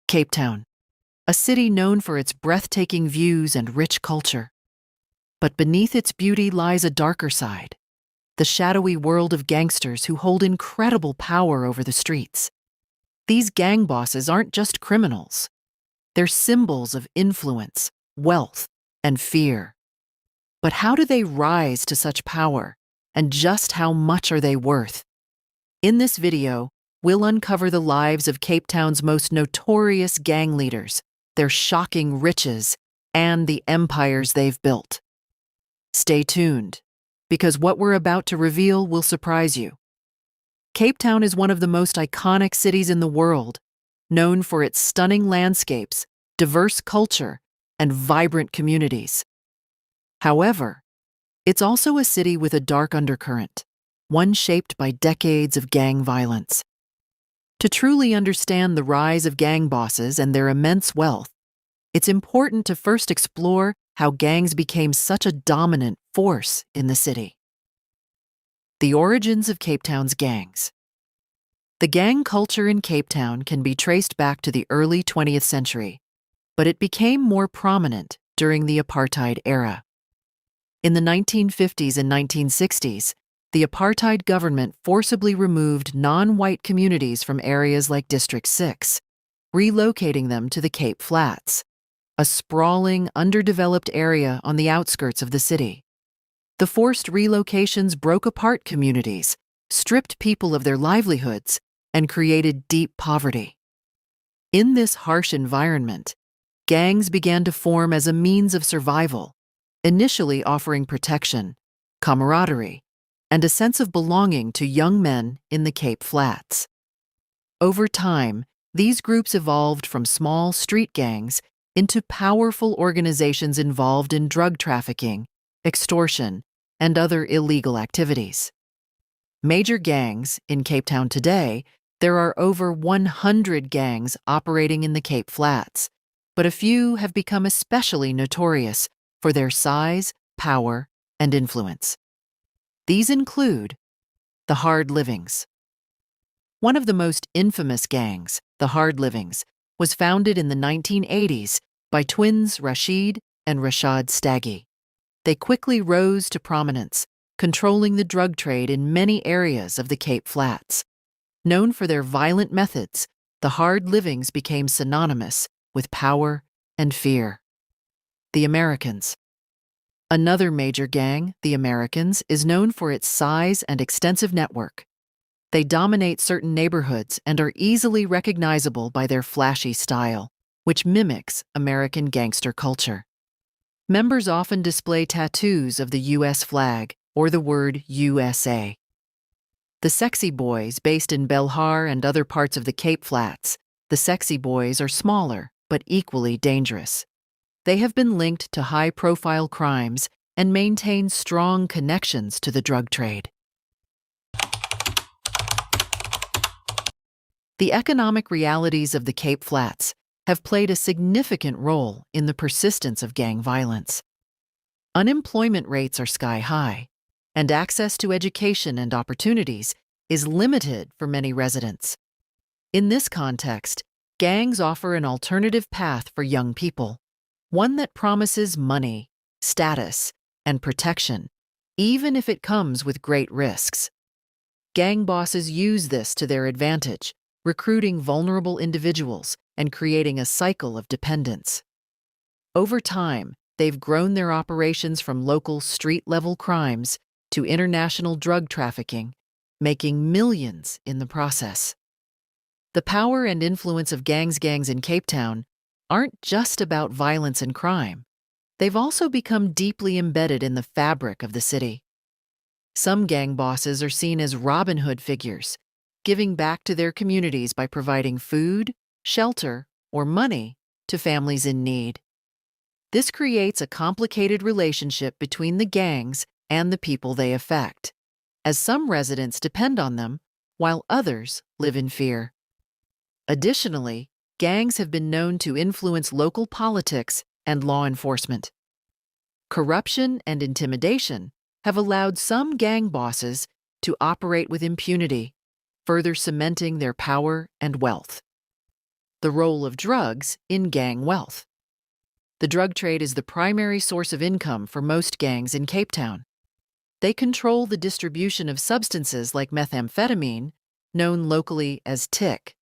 Cape Town, a city known for its breathtaking views and rich culture. But beneath its beauty lies a darker side, the shadowy world of gangsters who hold incredible power over the streets. These gang bosses aren't just criminals. They're symbols of influence, wealth, and fear. But how do they rise to such power, and just how much are they worth? In this video, we'll uncover the lives of Cape Town's most notorious gang leaders, their shocking riches, and the empires they've built. Stay tuned, because what we're about to reveal will surprise you. Cape Town is one of the most iconic cities in the world, known for its stunning landscapes, diverse culture, and vibrant communities. However, it's also a city with a dark undercurrent, one shaped by decades of gang violence. To truly understand the rise of gang bosses and their immense wealth, it's important to first explore how gangs became such a dominant force in the city. The origins of Cape Town's gangs. The gang culture in Cape Town can be traced back to the early 20th century, but it became more prominent during the apartheid era. In the 1950s and 1960s, the apartheid government forcibly removed non-white communities from areas like District 6, relocating them to the Cape Flats, a sprawling, underdeveloped area on the outskirts of the city. The forced relocations broke apart communities, stripped people of their livelihoods, and created deep poverty. In this harsh environment, gangs began to form as a means of survival, initially offering protection, camaraderie, and a sense of belonging to young men in the Cape Flats. Over time, these groups evolved from small street gangs into powerful organizations involved in drug trafficking, extortion, and other illegal activities. Major gangs in Cape Town today, there are over 100 gangs operating in the Cape Flats, but a few have become especially notorious for their size, power, and influence. These include the Hard Livings. One of the most infamous gangs, the Hard Livings, was founded in the 1980s by twins Rashid and Rashad Staggy. They quickly rose to prominence, controlling the drug trade in many areas of the Cape Flats. Known for their violent methods, the Hard Livings became synonymous with power and fear. The Americans. Another major gang, the Americans, is known for its size and extensive network. They dominate certain neighborhoods and are easily recognizable by their flashy style, which mimics American gangster culture. Members often display tattoos of the U.S. flag or the word USA. The Sexy Boys, based in Belhar and other parts of the Cape Flats, the Sexy Boys are smaller but equally dangerous. They have been linked to high-profile crimes and maintain strong connections to the drug trade. The economic realities of the Cape Flats have played a significant role in the persistence of gang violence. Unemployment rates are sky-high, and access to education and opportunities is limited for many residents. In this context, gangs offer an alternative path for young people, one that promises money, status, and protection, even if it comes with great risks. Gang bosses use this to their advantage, recruiting vulnerable individuals and creating a cycle of dependence. Over time, they've grown their operations from local street-level crimes to international drug trafficking, making millions in the process. The power and influence of gangs in Cape Town aren't just about violence and crime. They've also become deeply embedded in the fabric of the city. Some gang bosses are seen as Robin Hood figures, giving back to their communities by providing food, shelter, or money to families in need. This creates a complicated relationship between the gangs and the people they affect, as some residents depend on them while others live in fear. Additionally, gangs have been known to influence local politics and law enforcement. Corruption and intimidation have allowed some gang bosses to operate with impunity, further cementing their power and wealth. the role of drugs in gang wealth. The drug trade is the primary source of income for most gangs in Cape Town. They control the distribution of substances like methamphetamine, known locally as TIC,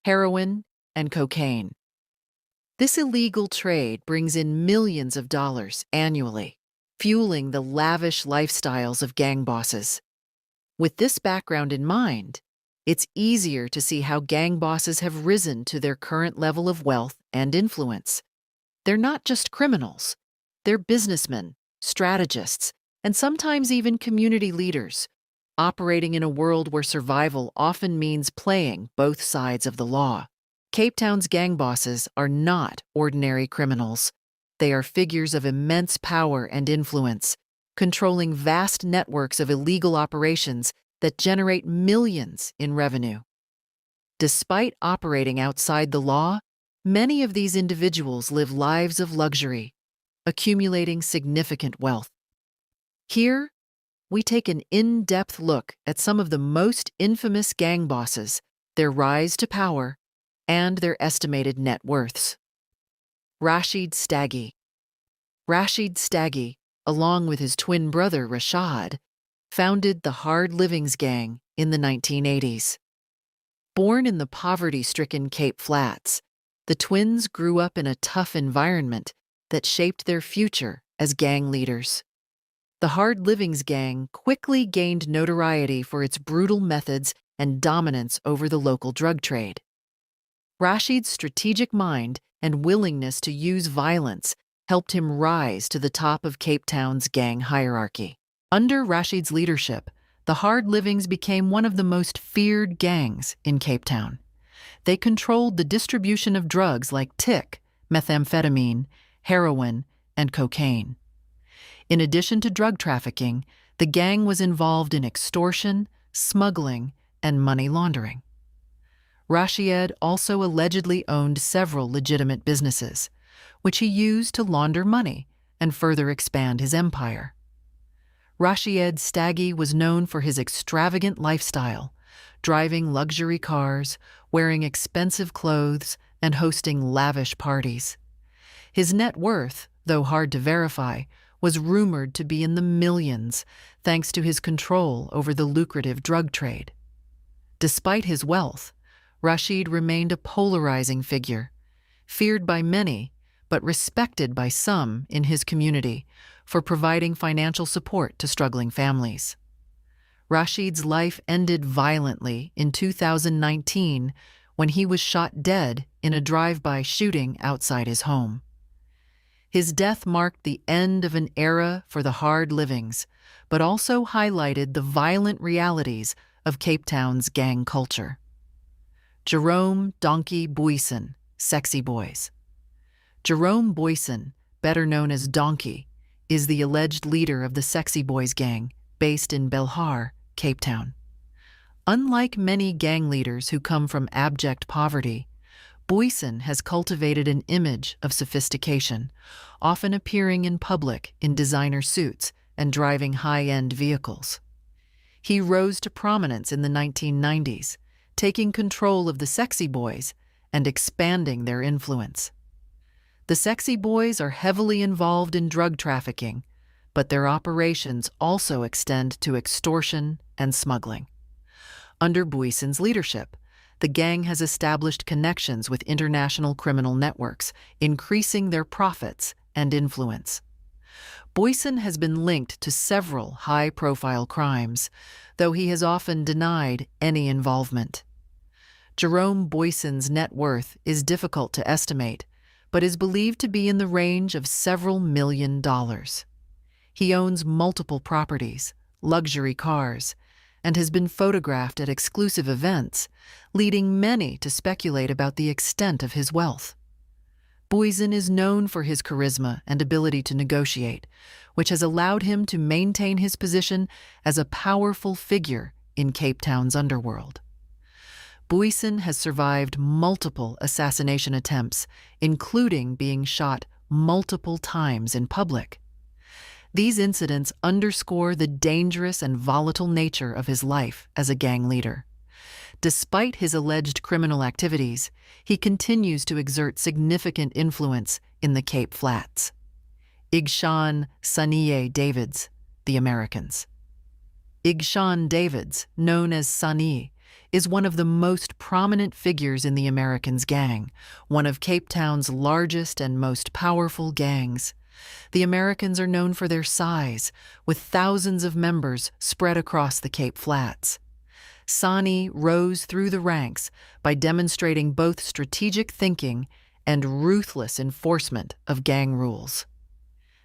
heroin, and cocaine. This illegal trade brings in millions of dollars annually, fueling the lavish lifestyles of gang bosses. With this background in mind, it's easier to see how gang bosses have risen to their current level of wealth and influence. They're not just criminals, they're businessmen, strategists, and sometimes even community leaders, operating in a world where survival often means playing both sides of the law. Cape Town's gang bosses are not ordinary criminals. They are figures of immense power and influence, controlling vast networks of illegal operations that generate millions in revenue. Despite operating outside the law, many of these individuals live lives of luxury, accumulating significant wealth. Here, we take an in-depth look at some of the most infamous gang bosses, their rise to power, and their estimated net worths. Rashid Staggy. Rashid Staggy, along with his twin brother Rashad, founded the Hard Livings Gang in the 1980s. Born in the poverty-stricken Cape Flats, the twins grew up in a tough environment that shaped their future as gang leaders. The Hard Livings Gang quickly gained notoriety for its brutal methods and dominance over the local drug trade. Rashid's strategic mind and willingness to use violence helped him rise to the top of Cape Town's gang hierarchy. Under Rashid's leadership, the Hard Livings became one of the most feared gangs in Cape Town. They controlled the distribution of drugs like TIC, methamphetamine, heroin, and cocaine. In addition to drug trafficking, the gang was involved in extortion, smuggling, and money laundering. Rashid also allegedly owned several legitimate businesses, which he used to launder money and further expand his empire. Rashid Staggy was known for his extravagant lifestyle, driving luxury cars, wearing expensive clothes, and hosting lavish parties. His net worth, though hard to verify, was rumored to be in the millions thanks to his control over the lucrative drug trade. Despite his wealth, Rashid remained a polarizing figure, feared by many but respected by some in his community for providing financial support to struggling families. Rashid's life ended violently in 2019 when he was shot dead in a drive-by shooting outside his home. His death marked the end of an era for the Hard Livings, but also highlighted the violent realities of Cape Town's gang culture. Jerome Donkey Boyson, Sexy Boys. Jerome Boyson, better known as Donkey, is the alleged leader of the Sexy Boys gang based in Belhar, Cape Town. Unlike many gang leaders who come from abject poverty, Boyson has cultivated an image of sophistication, often appearing in public in designer suits and driving high-end vehicles. He rose to prominence in the 1990s, taking control of the Sexy Boys and expanding their influence. The Sexy Boys are heavily involved in drug trafficking, but their operations also extend to extortion and smuggling. Under Boyson's leadership, the gang has established connections with international criminal networks, increasing their profits and influence. Boyson has been linked to several high-profile crimes, though he has often denied any involvement. Jerome Boyson's net worth is difficult to estimate, but is believed to be in the range of several $million. He owns multiple properties, luxury cars, and has been photographed at exclusive events, leading many to speculate about the extent of his wealth. Boyson is known for his charisma and ability to negotiate, which has allowed him to maintain his position as a powerful figure in Cape Town's underworld. Boyson has survived multiple assassination attempts, including being shot multiple times in public. These incidents underscore the dangerous and volatile nature of his life as a gang leader. Despite his alleged criminal activities, he continues to exert significant influence in the Cape Flats. Igshan Saniye Davids, the Americans. Igshan Davids, known as Sani, is one of the most prominent figures in the Americans gang, one of Cape Town's largest and most powerful gangs. The Americans are known for their size, with thousands of members spread across the Cape Flats. Sani rose through the ranks by demonstrating both strategic thinking and ruthless enforcement of gang rules.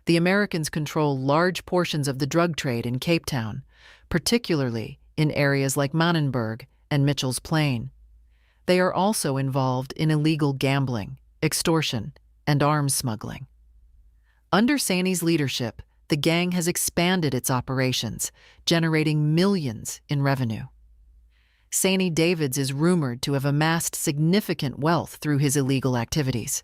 The Americans control large portions of the drug trade in Cape Town, particularly in areas like Manenberg and Mitchell's Plain. They are also involved in illegal gambling, extortion, and arms smuggling. Under Sani's leadership, the gang has expanded its operations, generating millions in revenue. Sani Davids is rumored to have amassed significant wealth through his illegal activities.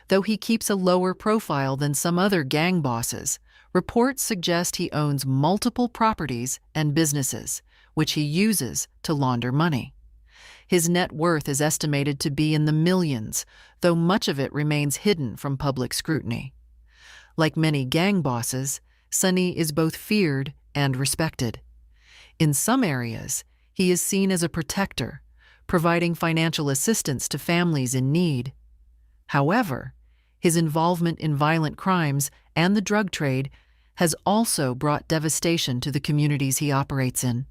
Though he keeps a lower profile than some other gang bosses, reports suggest he owns multiple properties and businesses, which he uses to launder money. His net worth is estimated to be in the millions, though much of it remains hidden from public scrutiny. Like many gang bosses, Sani is both feared and respected. In some areas, he is seen as a protector, providing financial assistance to families in need. However, his involvement in violent crimes and the drug trade has also brought devastation to the communities he operates in.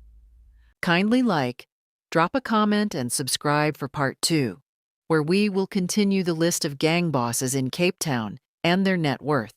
Kindly like, drop a comment, and subscribe for Part 2, where we will continue the list of gang bosses in Cape Town and their net worth.